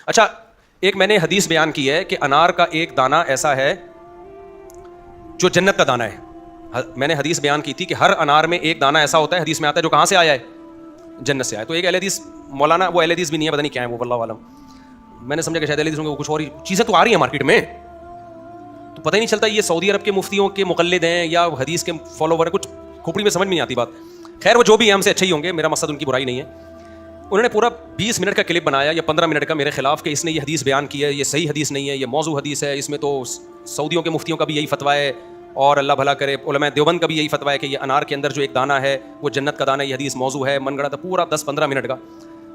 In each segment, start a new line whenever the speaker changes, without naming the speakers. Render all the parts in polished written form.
اچھا ایک میں نے حدیث بیان کی ہے کہ انار کا ایک دانہ ایسا ہے جو جنت کا دانہ ہے. میں نے حدیث بیان کی تھی کہ ہر انار میں ایک دانہ ایسا ہوتا ہے, حدیث میں آتا ہے, جو کہاں سے آیا ہے, جنت سے آیا. تو ایک اہل حدیث مولانا, وہ اہل حدیث بھی نہیں ہے, پتہ نہیں کیا ہے وہ, واللہ عالم. میں نے سمجھا کہ شاید اہل حدیث ہوں گے, وہ کچھ اور چیزیں تو آ رہی ہیں مارکیٹ میں, تو پتہ ہی نہیں چلتا یہ سعودی عرب کے مفتیوں کے مقلد ہیں یا حدیث کے فالوور ہیں, کچھ کھوپڑی میں سمجھ میں نہیں آتی بات. خیر وہ جو بھی ہیں ہم سے اچھے ہی ہوں گے, میرا مقصد ان کی برائی نہیں ہے. انہوں نے پورا 20 منٹ کا کلپ بنایا یا 15 منٹ کا میرے خلاف کہ اس نے یہ حدیث بیان کی ہے, یہ صحیح حدیث نہیں ہے, یہ موضوع حدیث ہے, اس میں تو سعودیوں کے مفتیوں کا بھی یہی فتویٰ ہے اور اللہ بھلا کرے علماء دیوبند کا بھی یہی فتویٰ ہے کہ یہ انار کے اندر جو ایک دانہ ہے وہ جنت کا دانہ ہے, یہ حدیث موضوع ہے. من گڑا تھا پورا 10-15 منٹ کا.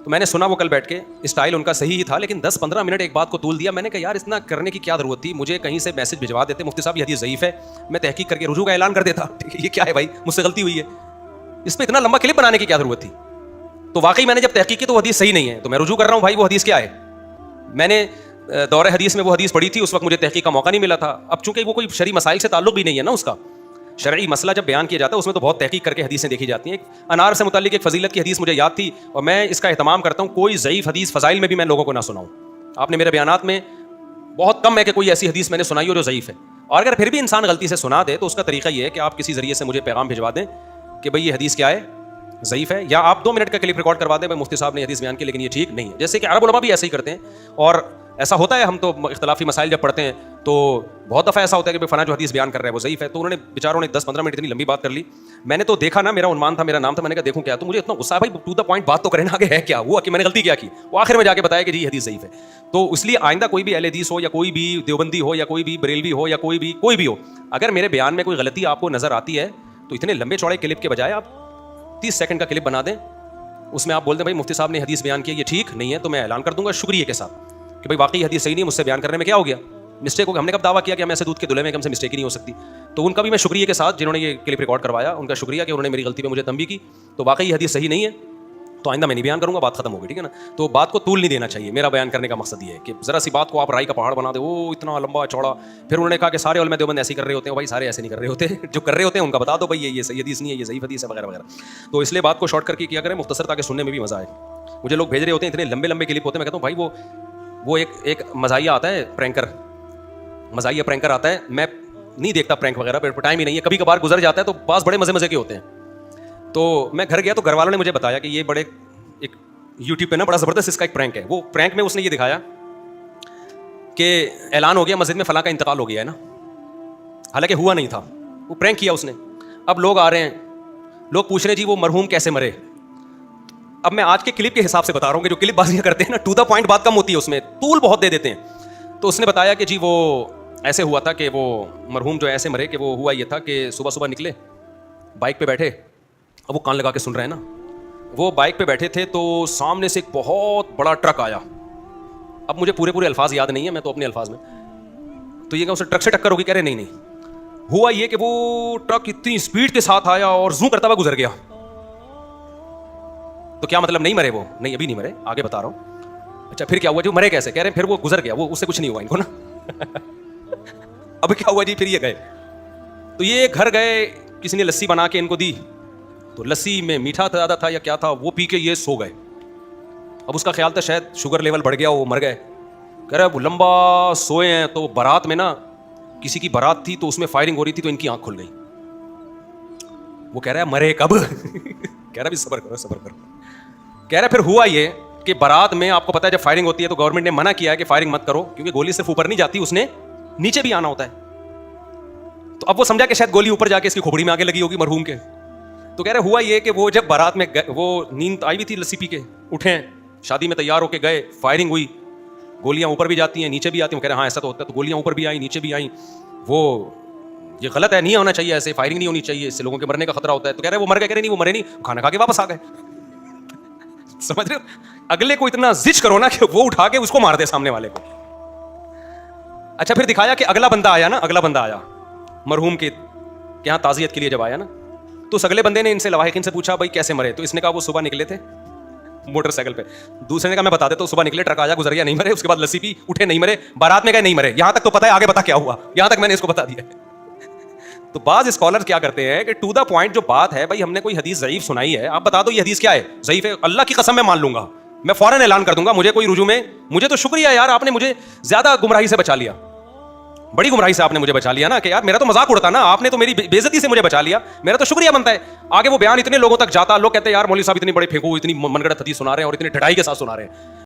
تو میں نے سنا وہ کل بیٹھ کے, اسٹائل ان کا صحیح ہی تھا, لیکن 10-15 منٹ ایک بات کو طول دیا. میں نے کہا یار اتنا کرنے کی کیا ضرورت تھی, مجھے کہیں سے میسج بھجوا دیتے مفتی صاحب یہ حدیث ضعیف ہے, میں تحقیق کر کے رجوع کا اعلان کر دیتا. یہ کیا ہے بھائی, مجھ سے غلطی ہوئی ہے, اس پہ اتنا لمبا کلپ بنانے کی کیا ضرورت تھی. تو واقعی میں نے جب تحقیق کی تو وہ حدیث صحیح نہیں ہے, تو میں رجوع کر رہا ہوں بھائی وہ حدیث کیا ہے. میں نے دور حدیث میں وہ حدیث پڑھی تھی, اس وقت مجھے تحقیق کا موقع نہیں ملا تھا. اب چونکہ وہ کوئی شرعی مسائل سے تعلق بھی نہیں ہے نا, اس کا شرعی مسئلہ جب بیان کیا جاتا ہے اس میں تو بہت تحقیق کر کے حدیثیں دیکھی جاتی ہیں. انار سے متعلق ایک فضیلت کی حدیث مجھے یاد تھی اور میں اس کا اہتمام کرتا ہوں کوئی ضعیف حدیث فضائل میں بھی میں لوگوں کو نہ سناؤں. آپ نے میرے بیانات میں بہت کم ہے کہ کوئی ایسی حدیث میں نے سنائی ہو جو ضعیف ہے, اور اگر پھر بھی انسان غلطی سے سنا دے تو اس کا طریقہ یہ ہے کہ آپ کسی ذریعے سے مجھے پیغام بھجوا دیں کہ بھئی یہ حدیث کیا ہے, ضعیف ہے, یا آپ 2 منٹ کا کلپ ریکارڈ کروا دیں بھائی مفتی صاحب نے حدیث بیان کی لیکن یہ ٹھیک نہیں ہے. جیسے کہ عرب علماء بھی ایسے ہی کرتے ہیں, اور ایسا ہوتا ہے, ہم تو اختلافی مسائل جب پڑھتے ہیں تو بہت دفعہ ایسا ہوتا ہے کہ فلاں جو حدیث بیان کر رہا ہے وہ ضعیف ہے. تو انہوں نے بیچاروں نے 10-15 منٹ اتنی لمبی بات کر لی. میں نے تو دیکھا نا, میرا عنوان تھا, میرا نام تھا, میں نے کہا دیکھوں کیا, تو مجھے اتنا غصہ ہے بھائی ٹو دا پوائنٹ بات تو کریں نا, آگے ہے کیا, وہ کہ میں نے غلطی کیا کی, وہ آخر میں جا کے بتایا کہ جی یہ حدیث ضعیف ہے. تو اس لیے آئندہ کوئی بھی اہل حدیث ہو یا کوئی بھی دیوبندی ہو یا کوئی بھی بریلوی ہو یا کوئی بھی ہو, اگر میرے بیان میں کوئی غلطی آپ کو نظر آتی ہے تو اتنے لمبے چوڑے کلپ کے بجائے آپ 30 سیکنڈ کا کلپ بنا دیں, اس میں آپ بول دیں بھائی مفتی صاحب نے حدیث بیان کی یہ ٹھیک نہیں ہے, تو میں اعلان کر دوں گا شکریہ کے ساتھ کہ بھائی واقعی حدیث صحیح نہیں ہے, مجھ سے بیان کرنے میں کیا ہو گیا, مسٹیک ہوگی. ہم نے کب دعویٰ کیا کہ ہم ایسے دودھ کے دلہے میں کہ ہم سے مسٹیک ہی نہیں ہو سکتی. تو ان کا بھی میں شکریہ کے ساتھ, جنہوں نے یہ کلپ ریکارڈ کروایا, ان کا شکریہ کہ انہوں نے میری غلطی پہ مجھے تنبیہ کی. تو واقعی حدیث صحیح نہیں ہے, تو آئندہ میں نہیں بیان کروں گا, بات ختم ہوگی, ٹھیک ہے نا. تو بات کو طول نہیں دینا چاہیے, میرا بیان کرنے کا مقصد یہ ہے کہ ذرا سی بات کو آپ رائی کا پہاڑ بنا دیں, وہ اتنا لمبا چوڑا. پھر انہوں نے کہا کہ سارے علماء دیوبند ایسے کر رہے ہوتے ہیں. بھائی سارے ایسے نہیں کر رہے ہوتے, جو کر رہے ہوتے ہیں ان کا بتا دو بھائی یہ صحیح حدیث نہیں ہے, یہ ضعیف حدیث ہے وغیرہ وغیرہ. تو اس لیے بات کو شارٹ کر کے کیا کریں, مختصر, تاکہ سننے میں بھی مزہ آئے. مجھے لوگ بھیج رہے ہوتے ہیں اتنے لمبے لمبے کلپ ہوتے ہیں, میں کہتا ہوں بھائی وہ ایک مزاحیہ آتا ہے, مزاحیہ پرینکر آتا ہے. میں نہیں دیکھتا پرینک وغیرہ, پہ ٹائم ہی نہیں ہے, کبھی کبھار گزر جاتا ہے, تو بعض بڑے مزے کے ہوتے ہیں. تو میں گھر گیا تو گھر والوں نے مجھے بتایا کہ یہ بڑے ایک یوٹیوب پہ نا بڑا زبردست اس کا ایک پرینک ہے. وہ پرینک میں اس نے یہ دکھایا کہ اعلان ہو گیا مسجد میں فلاں کا انتقال ہو گیا ہے نا, حالانکہ ہوا نہیں تھا, وہ پرینک کیا اس نے. اب لوگ آ رہے ہیں, لوگ پوچھ رہے ہیں جی وہ مرحوم کیسے مرے. اب میں آج کے کلپ کے حساب سے بتا رہا ہوں کہ جو کلپ بازیاں کرتے ہیں نا, ٹو دا پوائنٹ بات کم ہوتی ہے, اس میں طول بہت دے دیتے ہیں. تو اس نے بتایا کہ جی وہ ایسے ہوا تھا کہ وہ مرحوم جو ایسے مرے کہ وہ ہوا یہ تھا کہ صبح صبح نکلے, بائک پہ بیٹھے, اب وہ کان لگا کے سن رہے ہیں نا, وہ بائک پہ بیٹھے تھے تو سامنے سے ایک بہت بڑا ٹرک آیا. اب مجھے پورے الفاظ یاد نہیں ہے, میں تو اپنے الفاظ میں, تو یہ کہ اسے ٹرک سے ٹکر ہوگی, کہہ رہے نہیں, ہوا یہ کہ وہ ٹرک اتنی اسپیڈ کے ساتھ آیا اور زوں کرتا ہوا گزر گیا. تو کیا مطلب نہیں مرے وہ؟ نہیں ابھی نہیں مرے, آگے بتا رہا ہوں. اچھا پھر کیا ہوا جو مرے کیسے؟ کہہ رہے ہیں پھر وہ گزر گیا, وہ اس سے کچھ نہیں ہوا ان کو نا. اب کیا ہوا جی, پھر یہ گئے, تو یہ گھر گئے, کسی نے لسی بنا کے ان کو دی, تو لسی میں میٹھا زیادہ تھا یا کیا تھا, وہ پی کے یہ سو گئے. اب اس کا خیال تھا شاید شوگر لیول بڑھ گیا, وہ مر گئے. کہہ رہے وہ لمبا سوئے ہیں, تو بارات میں نا کسی کی بارات تھی تو اس میں فائرنگ ہو رہی تھی, تو ان کی آنکھ کھل گئی. وہ کہہ رہا ہے مرے کب؟ کہہ رہا بھی صبر کرو. کہہ رہا پھر ہوا یہ کہ بارات میں آپ کو پتا ہے جب فائرنگ ہوتی ہے تو گورنمنٹ نے منع کیا ہے کہ فائرنگ مت کرو, کیونکہ گولی صرف اوپر نہیں جاتی, اس نے نیچے بھی آنا ہوتا ہے. تو اب وہ سمجھا کہ شاید گولی اوپر جا کے اس کی کھوپڑی میں آگے لگی ہوگی مرحوم کے. تو کہہ رہے ہوا یہ کہ وہ جب بارات میں وہ نیند آئی ہوئی تھی, لسی پی کے اٹھے, شادی میں تیار ہو کے گئے, فائرنگ ہوئی, گولیاں اوپر بھی جاتی ہیں نیچے بھی آتی ہیں. کہہ رہے ہاں ایسا تو ہوتا ہے, تو گولیاں اوپر بھی آئیں نیچے بھی آئیں, وہ یہ غلط ہے, نہیں ہونا چاہیے ایسے, فائرنگ نہیں ہونی چاہیے, اس سے لوگوں کے مرنے کا خطرہ ہوتا ہے. تو کہہ رہے وہ مر گئے, کہہ رہے نہیں وہ مرے نہیں, کھانا کھا کے واپس آ گئے. سمجھ رہے ہو, اگلے کو اتنا زج کرو نا کہ وہ اٹھا کے اس کو مار دے سامنے والے کو. اچھا پھر دکھایا کہ اگلا بندہ آیا مرحوم کے یہاں تعزیت کے لیے جب آیا نا, تو اس اگلے بندے نے ان سے لواحقین سے پوچھا بھائی کیسے مرے, تو اس نے کہا وہ صبح نکلے تھے موٹر سائیکل پہ. دوسرے نے کہا میں بتا دیتا ہوں, صبح نکلے, ٹرک آیا گزر گیا, نہیں مرے, اس کے بعد لسی پی اٹھے, نہیں مرے, بارات میں گئے, نہیں مرے. یہاں تک تو پتا ہے, آگے بتا کیا ہوا, یہاں تک میں نے اس کو بتا دیا. تو بعض اسکالر کیا کرتے ہیں کہ ٹو دا پوائنٹ جو بات ہے, بھائی ہم نے کوئی حدیث ضعیف سنائی ہے, آپ بتا دو یہ حدیث کیا ہے, ضعیف ہے, اللہ کی قسم میں مان لوں گا, میں فوراً اعلان کر دوں گا مجھے کوئی رجوع میں, مجھے تو شکریہ یار, آپ نے مجھے زیادہ گمراہی سے بچا لیا, بڑی گمراہی سے آپ نے مجھے بچا لیا نا, کہ یار میرا تو مذاق اڑتا نا, آپ نے تو میری بے عزتی سے مجھے بچا لیا, میرا تو شکریہ بنتا ہے. آگے وہ بیان اتنے لوگوں تک جاتا, لوگ کہتے ہیں یار مولوی صاحب اتنی بڑے پھینکو, اتنی من گڑت حدیث سنا رہے ہیں اور اتنی ڈھٹائی کے ساتھ سنا رہے ہیں.